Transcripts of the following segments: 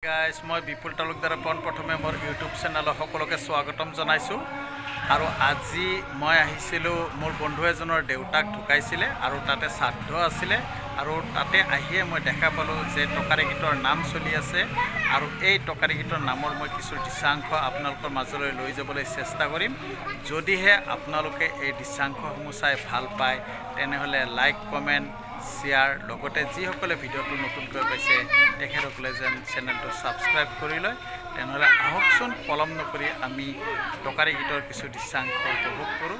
Guys মই বিপুল তালুকদাৰ প্ৰথমে মোৰ ইউটিউব চেনেলত সকলোকে স্বাগতম জনাইছোঁ। আৰু আজি মই আহিছিলোঁ, মোৰ বন্ধু এজনৰ দেউতাক ঢুকাইছিলে আৰু তাতে শ্ৰাদ্ধ আছিলে। আৰু তাতে আহিয়ে মই দেখা পালোঁ যে টকাৰী গীতৰ নাম চলি আছে। আৰু এই টকাৰী গীতৰ নামৰ মই কিছু দৃশ্যাংশ আপোনালোকৰ মাজলৈ লৈ যাবলৈ চেষ্টা কৰিম। যদিহে আপোনালোকে এই দৃশ্যাংশসমূহ চাই ভাল পায় তেনেহ'লে লাইক কমেণ্ট শ্বেয়াৰ লগতে যিসকলে ভিডিঅ'টো নতুনকৈ পাইছে তেখেতসকলে যেন চেনেলটো ছাবস্ক্ৰাইব কৰি লয়। তেনেহ'লে আহকচোন পলম নকৰি আমি টকাৰী গীতৰ কিছু দৃশ্যাংশ উপভোগ কৰোঁ।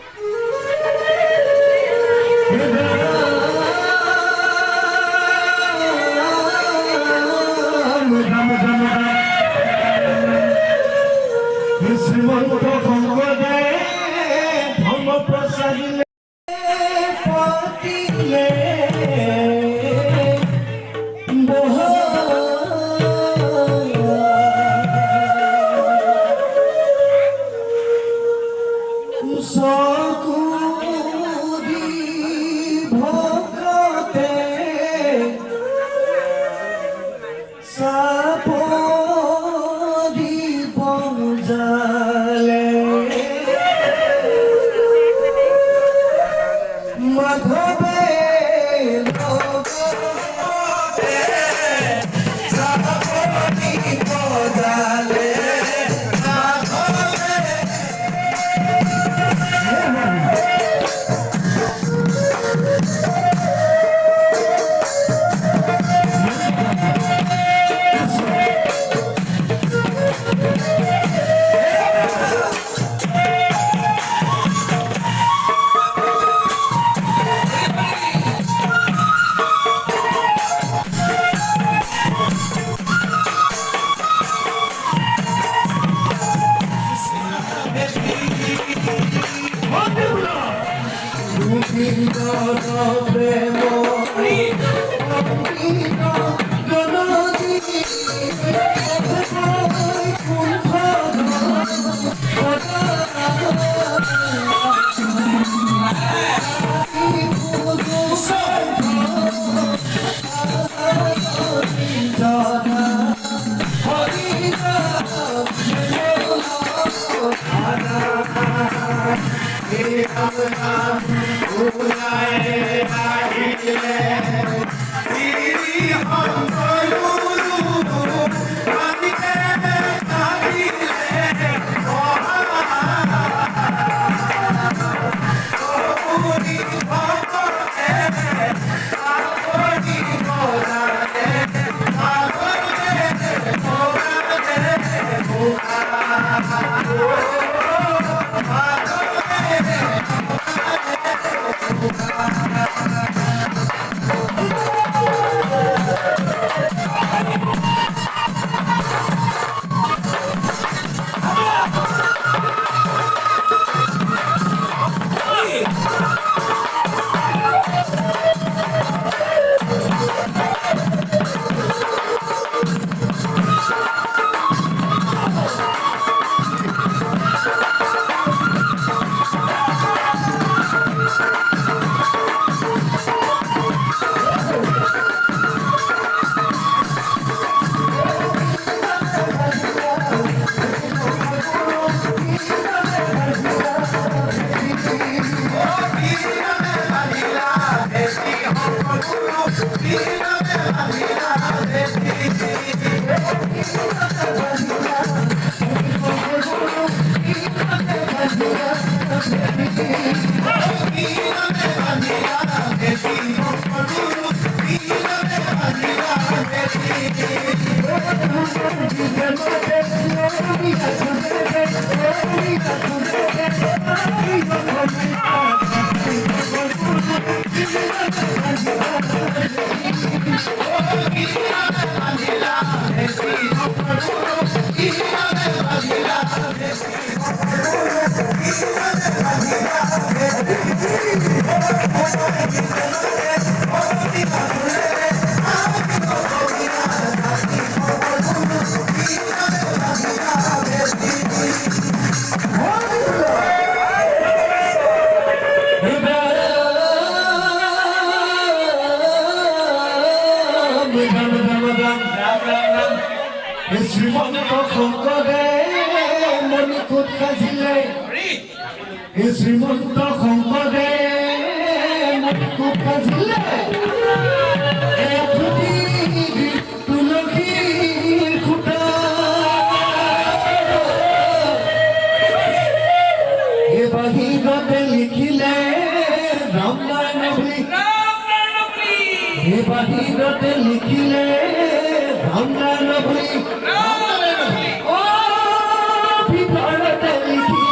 শ্রীমন্ত শংকৰে মণিকূট সাজিলে শ্রীমন্ত শংকৰে মণিকূট সাজিলে তুলসীৰ খুঁটা বাহিৰতে লিখিলে ৰাম নাম বুলি বাহিৰতে লিখিলে রাম নাম বুলি ও ভিতৰতে লিখিলে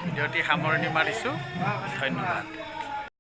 ভিডিঅ'টি সামৰণি মাৰিছোঁ। ধন্যবাদ।